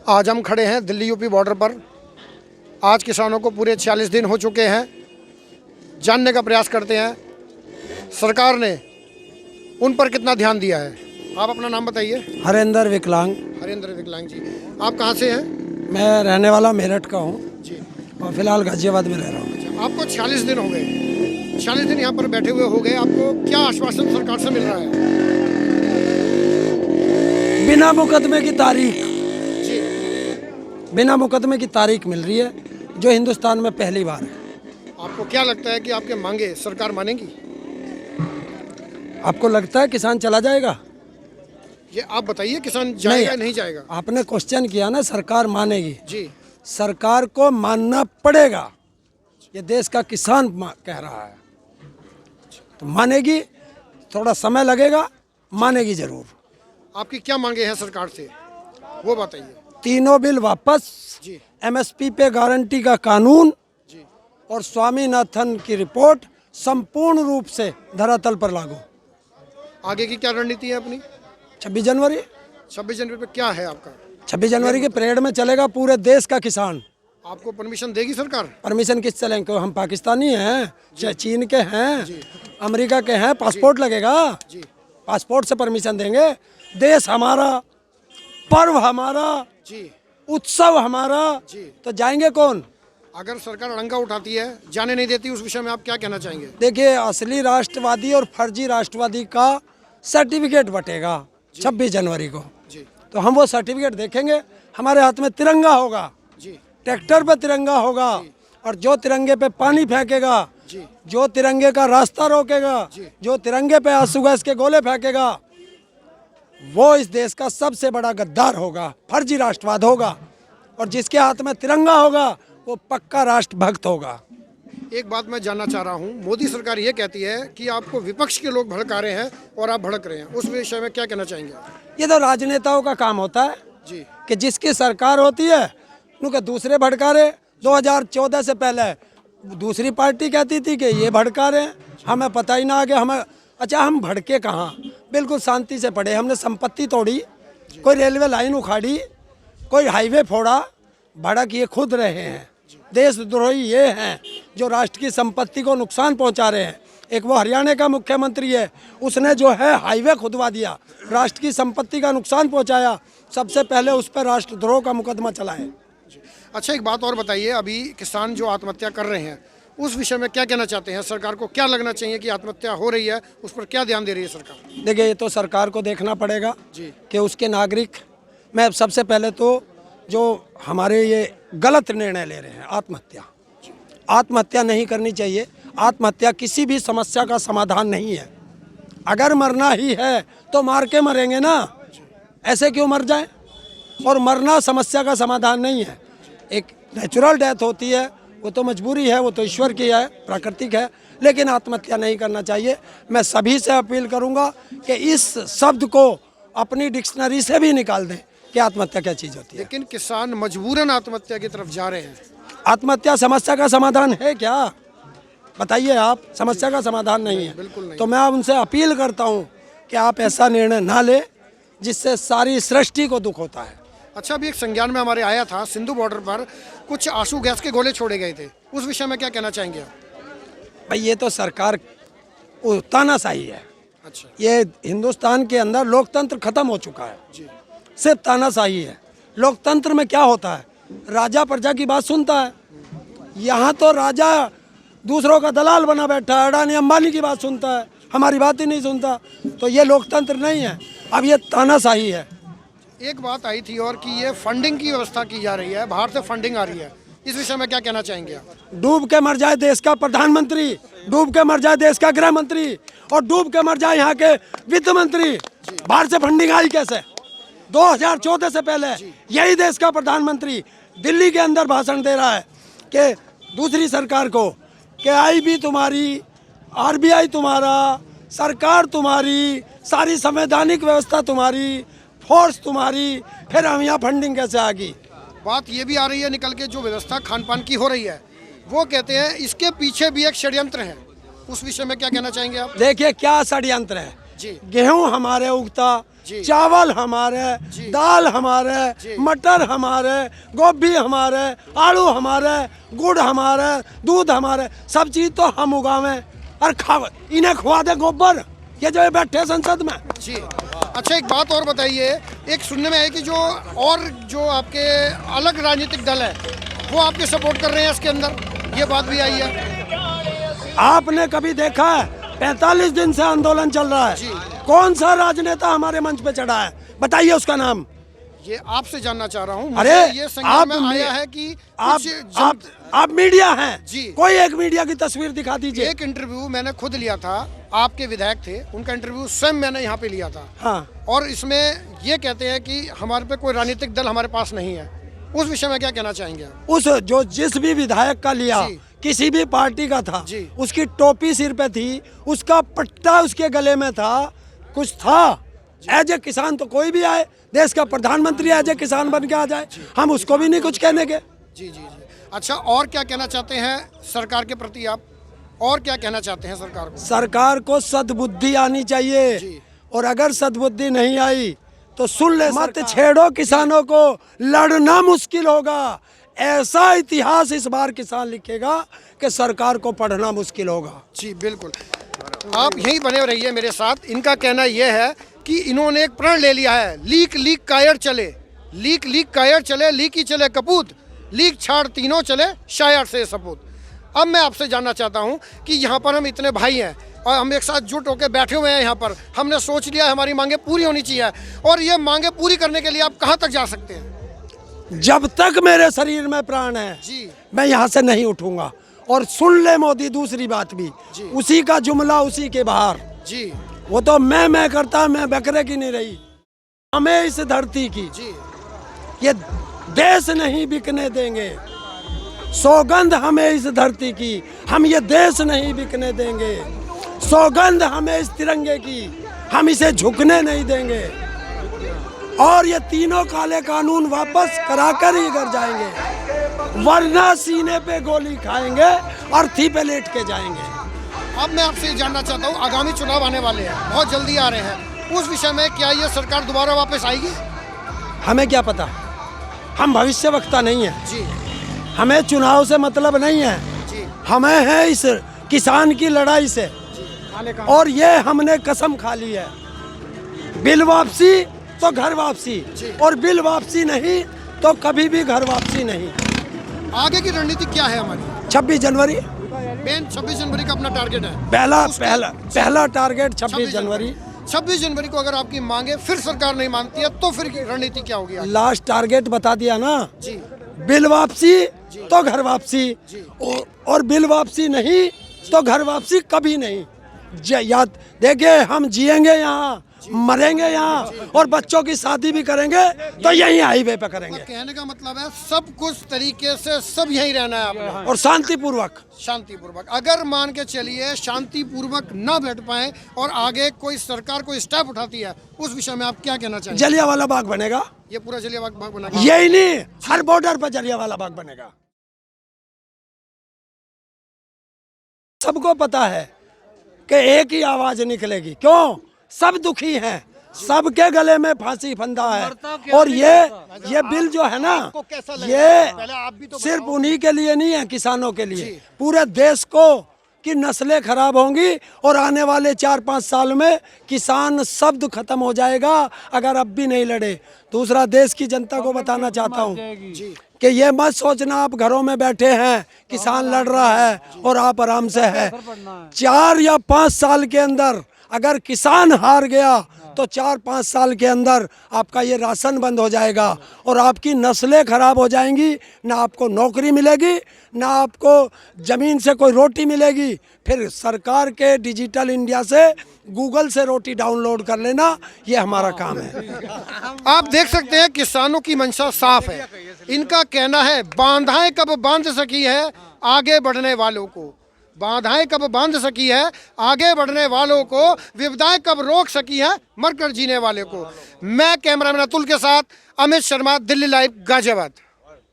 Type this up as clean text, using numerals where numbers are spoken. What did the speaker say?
आज हम खड़े हैं दिल्ली यूपी बॉर्डर पर। आज किसानों को पूरे 46 दिन हो चुके हैं। जानने का प्रयास करते हैं सरकार ने उन पर कितना ध्यान दिया है। आप अपना नाम बताइए। हरेंद्र विकलांग। हरेंद्र विकलांग जी, आप कहाँ से हैं? मैं रहने वाला मेरठ का हूँ जी, और फिलहाल गाजियाबाद में रह रहा हूँ। अच्छा, आपको 46 दिन हो गए। 46 दिन यहाँ पर बैठे हुए हो गए, आपको क्या आश्वासन सरकार से मिल रहा है? बिना मुकदमे की तारीख, जी, बिना मुकदमे की तारीख मिल रही है, जो हिंदुस्तान में पहली बार है। आपको क्या लगता है कि आपके मांगे सरकार मानेगी? आपको लगता है किसान चला जाएगा? ये आप बताइए, किसान जाएगा नहीं जाएगा? आपने क्वेश्चन किया ना, सरकार मानेगी। जी, सरकार को मानना पड़ेगा, ये देश का किसान कह रहा है, तो मानेगी। थोड़ा समय लगेगा, मानेगी जरूर। आपकी क्या मांगे हैं सरकार से, वो बताइए। तीनों बिल वापस, जी, एमएसपी पे गारंटी का कानून जी, और स्वामीनाथन की रिपोर्ट संपूर्ण रूप से धरातल पर लागू। आगे की क्या रणनीति है अपनी? 26 जनवरी 26 जनवरी पे क्या है आपका? 26 जनवरी के परेड में चलेगा पूरे देश का किसान। आपको परमिशन देगी सरकार? परमिशन किस चलेंगे? हम पाकिस्तानी हैं, चाहे चीन के हैं, अमेरिका के हैं, पासपोर्ट लगेगा। जी, पासपोर्ट से परमिशन देंगे? देश हमारा, पर्व हमारा, जी, उत्सव हमारा, जी। तो जाएंगे कौन? अगर सरकार अड़ंगा उठाती है, जाने नहीं देती, उस विषय में आप क्या कहना चाहेंगे? देखिए, असली राष्ट्रवादी और फर्जी राष्ट्रवादी का सर्टिफिकेट बटेगा 26 जनवरी को। जी, तो हम वो सर्टिफिकेट देखेंगे। हमारे हाथ में तिरंगा होगा, जी, ट्रैक्टर पे तिरंगा होगा, और जो तिरंगे पे पानी फेंकेगा, जी, जो तिरंगे का रास्ता रोकेगा, जो तिरंगे पे आंसू गैस के गोले फेंकेगा, वो इस देश का सबसे बड़ा गद्दार होगा, फर्जी राष्ट्रवाद होगा। और जिसके हाथ में तिरंगा होगा, वो पक्का राष्ट्रभक्त होगा। एक बात मैं जानना चाह रहा हूँ, मोदी सरकार ये कहती है कि आपको विपक्ष के लोग भड़का रहे हैं और आप भड़क रहे हैं, उस विषय में क्या कहना चाहेंगे? ये तो राजनेताओं का काम होता है जी, कि जिसकी सरकार होती है उनके दूसरे भड़का रहे। 2014 से पहले दूसरी पार्टी कहती थी कि ये भड़का रहे हैं, हमें पता ही ना आगे हमें। अच्छा, हम भड़के कहाँ? बिल्कुल शांति से पढ़े। हमने संपत्ति तोड़ी, कोई रेलवे लाइन उखाड़ी, कोई हाईवे फोड़ा, भड़क ये खुद रहे हैं। देशद्रोही ये हैं जो राष्ट्र की संपत्ति को नुकसान पहुंचा रहे हैं। एक वो हरियाणा का मुख्यमंत्री है, उसने जो है हाईवे खुदवा दिया, राष्ट्र की संपत्ति का नुकसान पहुंचाया। सबसे पहले उस पर राष्ट्रद्रोह का मुकदमा चलाए। अच्छा, एक बात और बताइए, अभी किसान जो आत्महत्या कर रहे हैं, उस विषय में क्या कहना चाहते हैं? सरकार को क्या लगना चाहिए कि आत्महत्या हो रही है, उस पर क्या ध्यान दे रही है सरकार? देखिए, ये तो सरकार को देखना पड़ेगा जी, कि उसके नागरिक, मैं सबसे पहले तो जो हमारे ये गलत निर्णय ले रहे हैं, आत्महत्या नहीं करनी चाहिए। आत्महत्या किसी भी समस्या का समाधान नहीं है। अगर मरना ही है तो मार के मरेंगे ना, ऐसे क्यों मर जाए? और मरना समस्या का समाधान नहीं है। एक नेचुरल डेथ होती है, वो तो मजबूरी है, वो तो ईश्वर की है, प्राकृतिक है, लेकिन आत्महत्या नहीं करना चाहिए। मैं सभी से अपील करूंगा कि इस शब्द को अपनी डिक्शनरी से भी निकाल दें कि आत्महत्या क्या चीज़ होती है। लेकिन किसान मजबूरन आत्महत्या की तरफ जा रहे हैं। आत्महत्या समस्या का समाधान है क्या? बताइए आप। समस्या का समाधान नहीं है। बिल्कुल नहीं। तो मैं उनसे अपील करता हूं कि आप ऐसा निर्णय ना लें जिससे सारी सृष्टि को दुख होता है। अच्छा, अभी एक संज्ञान में हमारे आया था, सिंधु बॉर्डर पर कुछ आंसू गैस के गोले छोड़े गए थे, उस विषय में क्या कहना चाहेंगे आप? भाई, ये तो सरकार तानाशाही है। अच्छा, ये हिंदुस्तान के अंदर लोकतंत्र खत्म हो चुका है, जी, सिर्फ तानाशाही है। लोकतंत्र में क्या होता है? राजा प्रजा की बात सुनता है। यहाँ तो राजा दूसरों का दलाल बना बैठा है, अडानी अंबानी की बात सुनता है, हमारी बात ही नहीं सुनता। तो ये लोकतंत्र नहीं है, अब ये तानाशाही है। एक बात आई थी और कि ये फंडिंग की व्यवस्था की जा रही है, बाहर से फंडिंग आ रही है, इस विषय में क्या कहना चाहेंगे आप? डूब के मर जाए देश का प्रधानमंत्री, डूब के मर जाए देश का गृह मंत्री, और डूब के मर जाए यहाँ के वित्त मंत्री। बाहर से फंडिंग आई कैसे? 2014 से पहले यही देश का प्रधानमंत्री दिल्ली के अंदर भाषण दे रहा है कि दूसरी सरकार को कि आईबी तुम्हारी, आरबीआई तुम्हारा, सरकार तुम्हारी, सारी संवैधानिक व्यवस्था तुम्हारी, फोर्स तुम्हारी, फिर हम यहाँ फंडिंग कैसे आ गई? बात ये भी आ रही है निकल के, जो व्यवस्था खान पान की हो रही है, वो कहते हैं इसके पीछे भी एक षड्यंत्र है, उस विषय में क्या कहना चाहेंगे आप? देखिए, क्या षड्यंत्र है। जी, गेहूं हमारे उगता, जी। चावल हमारे, जी। दाल हमारे, जी। मटर हमारे, गोभी हमारे, आलू हमारे, गुड़ हमारे, दूध हमारे, सब चीज तो हम उगावे और खावे। इन्हें खुआ दे गोबर, ये जो बैठे संसद में। जी। अच्छा, एक बात और बताइए, एक सुनने में है कि जो आपके अलग राजनीतिक दल है वो आपके सपोर्ट कर रहे हैं इसके अंदर, ये बात भी आई है। आपने कभी देखा है? 45 दिन से आंदोलन चल रहा जी। है, कौन सा राजनेता हमारे मंच पे चढ़ा है? बताइए उसका नाम। ये आपसे जानना चाह रहा हूँ। अरे मुझे ये संज्ञान में आया है कि आप मीडिया हैं जी। कोई एक मीडिया की तस्वीर दिखा दीजिए। एक इंटरव्यू मैंने खुद लिया था, आपके विधायक थे, उनका इंटरव्यू स्वयं मैंने यहाँ पे लिया था। हाँ, और इसमें ये कहते हैं कि हमारे पे कोई राजनीतिक दल हमारे पास नहीं है। उस विषय में क्या कहना चाहेंगे आप? जिस भी विधायक का लिया, जी। किसी भी पार्टी का था, जी। उसकी टोपी सिर पे थी, उसका पट्टा उसके गले में था, कुछ था। एज ए किसान तो कोई भी आए, देश का प्रधानमंत्री एज ए किसान बन के आ जाए, हम उसको भी नहीं कुछ कहने के। जी जी जी। अच्छा, और क्या कहना चाहते हैं सरकार के प्रति आप? और क्या कहना चाहते हैं सरकार को? सरकार को सद्बुद्धि आनी चाहिए, जी। और अगर सद्बुद्धि नहीं आई तो सुन ले, मत छेड़ो किसानों को, लड़ना मुश्किल होगा। ऐसा इतिहास इस बार किसान लिखेगा कि सरकार को पढ़ना मुश्किल होगा। जी बिल्कुल, आप यहीं बने रहिए मेरे साथ। इनका कहना यह है कि इन्होंने एक प्रण ले लिया है, लीक लीक कायर चले, लीक लीक कायर चले, लीक ही चले कपूत, लीक छाड़ तीनों चले, शायर से सपूत। अब मैं आपसे जानना चाहता हूं कि यहाँ पर हम इतने भाई हैं और हम एक साथ जुट होकर बैठे हुए हैं यहाँ पर, हमने सोच लिया हमारी मांगे पूरी होनी चाहिए, और ये मांगे पूरी करने के लिए आप कहाँ तक जा सकते हैं? जब तक मेरे शरीर में प्राण है जी। मैं यहाँ से नहीं उठूंगा। और सुन ले मोदी, दूसरी बात भी, जी। उसी का जुमला उसी के बाहर। जी वो तो मैं करता, मैं बकरे की नहीं रही। हमें इस धरती की जी ये देश नहीं बिकने देंगे, सौगंध हमें इस धरती की, हम ये देश नहीं बिकने देंगे। सौगंध हमें इस तिरंगे की, हम इसे झुकने नहीं देंगे। और ये तीनों काले कानून वापस कराकर ही घर जाएंगे, वरना सीने पे गोली खाएंगे, अर्थी पे लेट के जाएंगे। अब मैं आपसे जानना चाहता हूँ, आगामी चुनाव आने वाले हैं, बहुत जल्दी आ रहे हैं, उस विषय में क्या ये सरकार दोबारा वापस आएगी? हमें क्या पता, हम भविष्यवक्ता नहीं है, जी हमें चुनाव से मतलब नहीं है, जी हमें है इस किसान की लड़ाई से। और ये हमने कसम खा ली है, बिल वापसी तो घर वापसी, और बिल वापसी नहीं तो कभी भी घर वापसी नहीं। आगे की रणनीति क्या है हमारी? 26 जनवरी मेन 26 जनवरी का अपना टारगेट है। पहला टारगेट 26 जनवरी। 26 जनवरी को अगर आपकी मांगे फिर सरकार नहीं मानती है तो फिर रणनीति क्या होगी? लास्ट टारगेट बता दिया ना जी। बिल वापसी तो घर वापसी, और बिल वापसी नहीं तो घर वापसी कभी नहीं। याद देखिए, हम जिएंगे यहाँ, मरेंगे यहाँ, और बच्चों की शादी भी करेंगे तो यहीं हाईवे पे करेंगे। कहने का मतलब है सब कुछ तरीके से सब यहीं रहना है आपको, और शांतिपूर्वक। शांतिपूर्वक। अगर मान के चलिए शांतिपूर्वक ना बैठ पाए और आगे कोई सरकार कोई स्टेप उठाती है, उस विषय में आप क्या कहना चाहेंगे? जलियांवाला बाग बनेगा, ये पूरा जलियांवाला बाग बना, यही नहीं हर बॉर्डर पर जलियांवाला बाग बनेगा। सबको पता है कि एक ही आवाज निकलेगी, क्यों? सब दुखी हैं, सबके गले में फांसी फंदा है। और ये बिल जो है ना, ये सिर्फ उन्हीं के लिए नहीं है, किसानों के लिए, पूरे देश को की नस्लें खराब होंगी, और आने वाले 4-5 साल में किसान शब्द खत्म हो जाएगा अगर अब भी नहीं लड़े। दूसरा, देश की जनता को बताना चाहता हूँ कि ये मत सोचना आप घरों में बैठे हैं, किसान लड़ रहा है और आप आराम से है। 4 या 5 साल के अंदर अगर किसान हार गया तो 4-5 साल के अंदर आपका ये राशन बंद हो जाएगा और आपकी नस्लें खराब हो जाएंगी, ना आपको नौकरी मिलेगी, ना आपको ज़मीन से कोई रोटी मिलेगी। फिर सरकार के डिजिटल इंडिया से, गूगल से रोटी डाउनलोड कर लेना, ये हमारा काम है। आप देख सकते हैं किसानों की मंशा साफ है। इनका कहना है बाधाएं कब बांध सकी है आगे बढ़ने वालों को, बाधाएं कब बांध सकी है आगे बढ़ने वालों को, विपदाएं कब रोक सकी है मरकर जीने वाले को। मैं कैमरामैन अतुल के साथ अमित शर्मा, दिल्ली लाइव, गाजियाबाद।